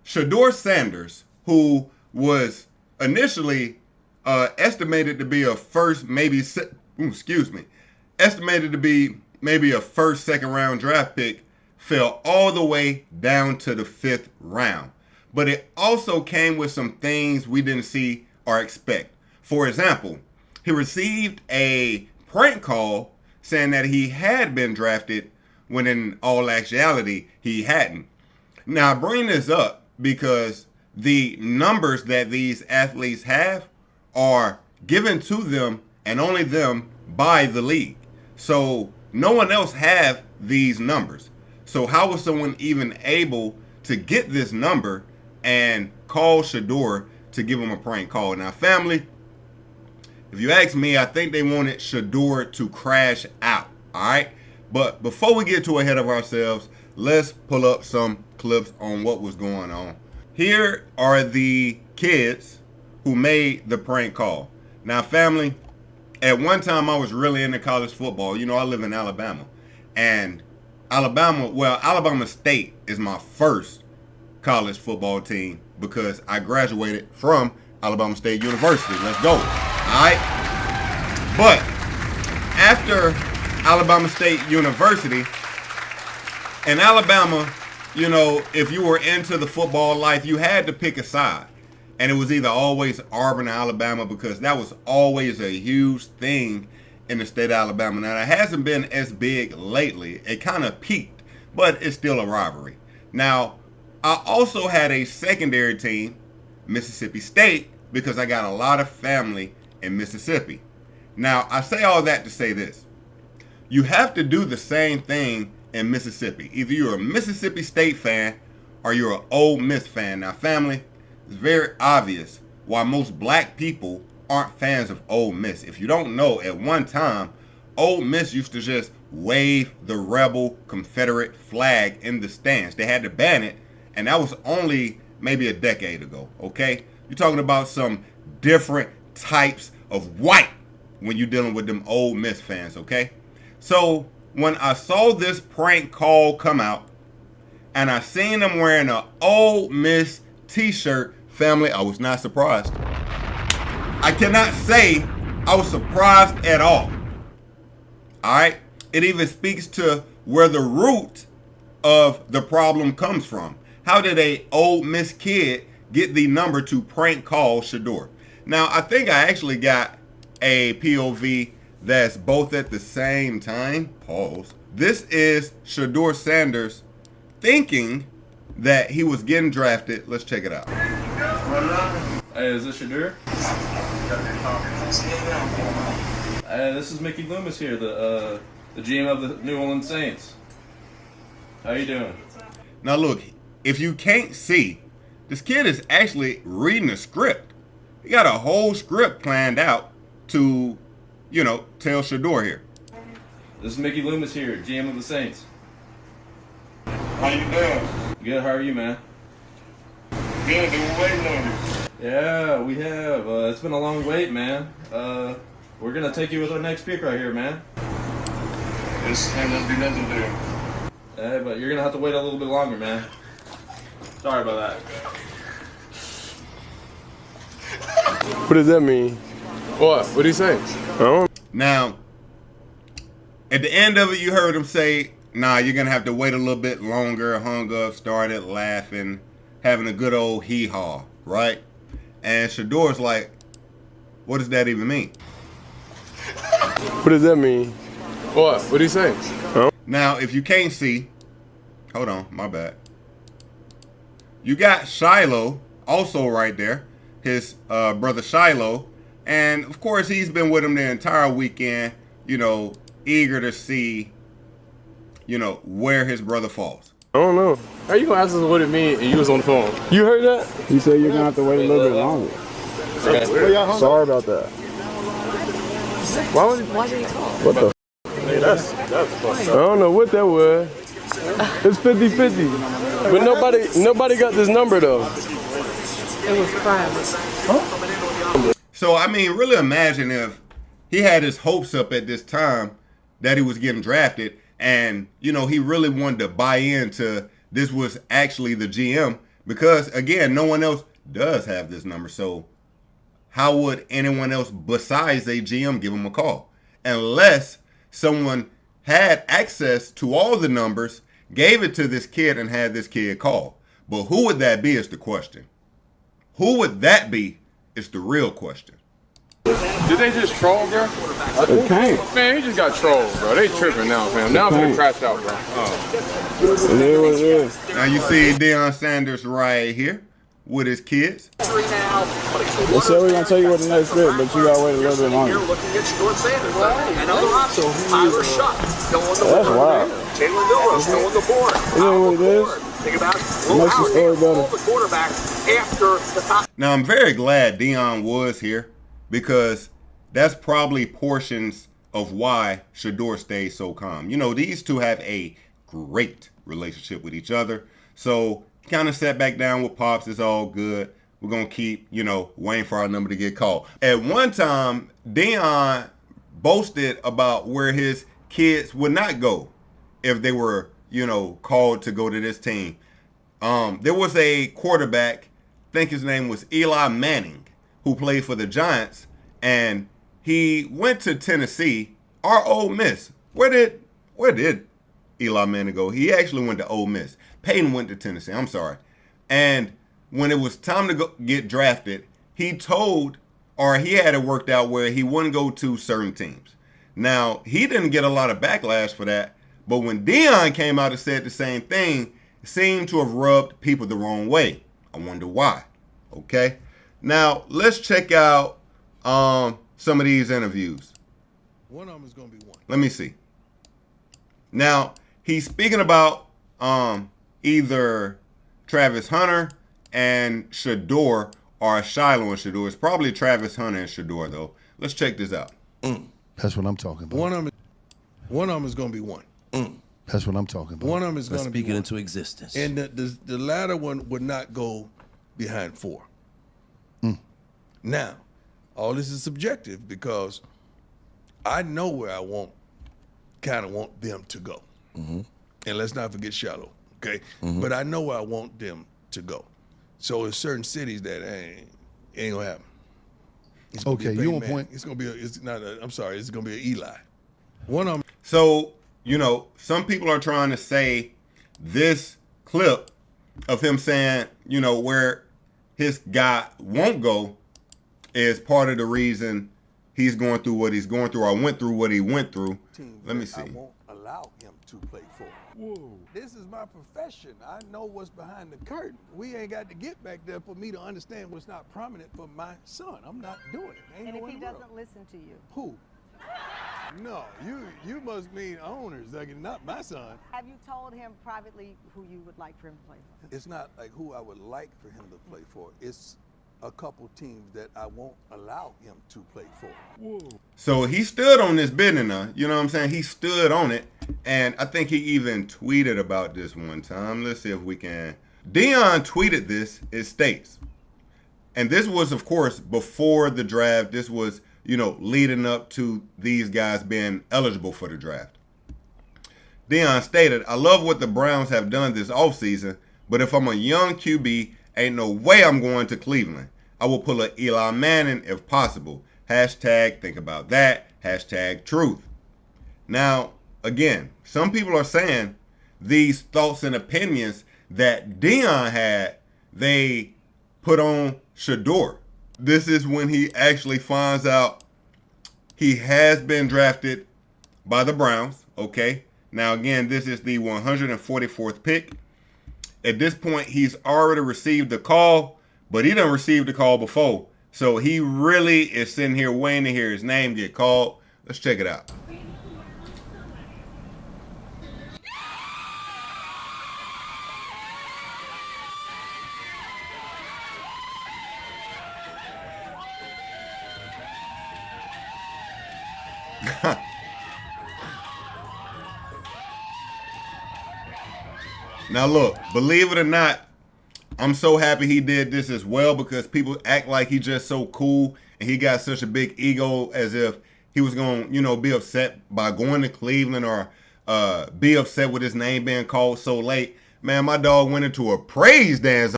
Shedeur Sanders, who was initially estimated to be a first, estimated to be maybe a first, second round draft pick, fell all the way down to the 5th round. But it also came with some things we didn't see or expect. For example, he received a prank call saying that he had been drafted when in all actuality he hadn't. Now I bring this up because the numbers that these athletes have are given to them and only them by the league. So no one else have these numbers. So how was someone even able to get this number and call Shedeur to give him a prank call? Now, family, if you ask me, I think they wanted Shedeur to crash out. All right. But before we get too ahead of ourselves, let's pull up some clips on what was going on. Here are the kids who made the prank call. Now, family, at one time I was really into college football. You know, I live in Alabama. And Alabama State is my first college football team because I graduated from Alabama State University. Let's go. All right. But after Alabama State University, in Alabama, you know, if you were into the football life, you had to pick a side. And it was either always Auburn or Alabama because that was always a huge thing in the state of Alabama. Now, it hasn't been as big lately. It kind of peaked, but it's still a rivalry. Now, I also had a secondary team, Mississippi State, because I got a lot of family in Mississippi. Now, I say all that to say this. You have to do the same thing in Mississippi. Either you're a Mississippi State fan or you're an Ole Miss fan. Now, family, it's very obvious why most black people aren't fans of Ole Miss. If you don't know, at one time, Ole Miss used to just wave the rebel Confederate flag in the stands. They had to ban it, and that was only maybe a decade ago, okay? You're talking about some different types of white when you're dealing with them Ole Miss fans, okay? So when I saw this prank call come out, and I seen them wearing an Ole Miss t-shirt, family, I was not surprised. I cannot say I was surprised at all. All right? It even speaks to where the root of the problem comes from. How did a Ole Miss kid get the number to prank call Shedeur? Now, I think I actually got a POV that's both at the same time. Pause. This is Shedeur Sanders thinking that he was getting drafted. Let's check it out. Hey, is this Shedeur? This is Mickey Loomis here, the GM of the New Orleans Saints. How you doing? Now look, if you can't see, this kid is actually reading a script. He got a whole script planned out to, you know, tell Shedeur here. This is Mickey Loomis here, GM of the Saints. How you doing? Good, how are you, man? Good, been waiting on you. Yeah, we have. It's been a long wait, man. We're gonna take you with our next pick right here, man. This ain't gonna be nothing to do. Hey, but you're gonna have to wait a little bit longer, man. Sorry about that. What does that mean? What? What did he say? Now, at the end of it, you heard him say, nah, you're going to have to wait a little bit longer, hung up, started laughing, having a good old hee-haw, right? And Shedeur's like, what does that even mean? What does that mean? What? What did he say? Now, if you can't see, hold on, my bad. You got Shiloh also right there, his brother Shiloh. And, of course, he's been with him the entire weekend, you know, eager to see, you know, where his brother falls. I don't know. How you gonna ask us what it means and you was on the phone? You heard that? He said you're gonna have to wait a little bit longer. Sorry about that. Why did he call? What the hey, that's I don't know what that was. It's 50-50. But nobody got this number though. It was private. Huh? So, I mean, really imagine if he had his hopes up at this time that he was getting drafted and, you know, he really wanted to buy into this was actually the GM Because, again, no one else does have this number. So how would anyone else besides a GM give him a call? Unless someone had access to all the numbers, gave it to this kid, and had this kid call. But who would that be is the question. Who would that be is the real question. Did they just troll, bro? It can't. Man, he just got trolled, bro. They tripping now, fam. Now I'm gonna crash out, bro. It is what it is. Now you see Deion Sanders right here with his kids. They said we're going to tell you what the next bit, but you got to wait a little bit longer. That's wild. It is what it is. It makes the story better. Now I'm very glad Deion was here, because that's probably portions of why Shedeur stays so calm. You know, these two have a great relationship with each other. So kind of sat back down with Pops. It's all good. We're going to keep, waiting for our number to get called. At one time, Deion boasted about where his kids would not go if they were, called to go to this team. There was a quarterback, I think his name was Eli Manning, who played for the Giants, and he went to Tennessee, our Ole Miss. Where did Eli Manning go? He actually went to Ole Miss. Peyton went to Tennessee. I'm sorry. And when it was time to go get drafted, he had it worked out where he wouldn't go to certain teams. Now, he didn't get a lot of backlash for that, but when Deion came out and said the same thing, it seemed to have rubbed people the wrong way. I wonder why. Okay? Now, let's check out some of these interviews. One of them is going to be one. Let me see. Now, he's speaking about either Travis Hunter and Shedeur, or Shiloh and Shedeur. It's probably Travis Hunter and Shedeur, though. Let's check this out. That's what I'm talking about. One of them is going to be one. That's what I'm talking about. One of them is going to be speak it one. into existence. And the latter one would not go behind 4. Now, all this is subjective, because I know where I want them to go. And let's not forget Shallow, okay? But I know where I want them to go. So there's certain cities that ain't gonna happen. Okay, you on point. It's gonna be it's gonna be an Eli. One of them. So, some people are trying to say this clip of him saying, where his guy won't go is part of the reason he's going through what he's going through, or went through what he went through. Let me see. I won't allow him to play for. Whoa. This is my profession. I know what's behind the curtain. We ain't got to get back there for me to understand what's not prominent for my son. I'm not doing it. And if he doesn't listen to you? Who? No, you must mean owners, not my son. Have you told him privately who you would like for him to play for? It's not like who I would like for him to play for. It's a couple teams that I won't allow him to play for. Whoa. So he stood on this business now. You know what I'm saying? He stood on it. And I think he even tweeted about this one time. Let's see if we can. Deion tweeted this. It states, and this was, of course, before the draft. This was, leading up to these guys being eligible for the draft. Deion stated, "I love what the Browns have done this offseason, but if I'm a young QB, ain't no way I'm going to Cleveland. I will pull a Eli Manning if possible. Hashtag think about that. Hashtag truth." Now, again, some people are saying these thoughts and opinions that Deion had, they put on Shedeur. This is when he actually finds out he has been drafted by the Browns. Okay. Now, again, this is the 144th pick. At this point, he's already received the call, but he done received the call before. So he really is sitting here waiting to hear his name get called. Let's check it out. Now look, believe it or not, I'm so happy he did this as well, because people act like he's just so cool and he got such a big ego, as if he was going to, be upset by going to Cleveland, or be upset with his name being called so late. Man, my dog went into a praise dance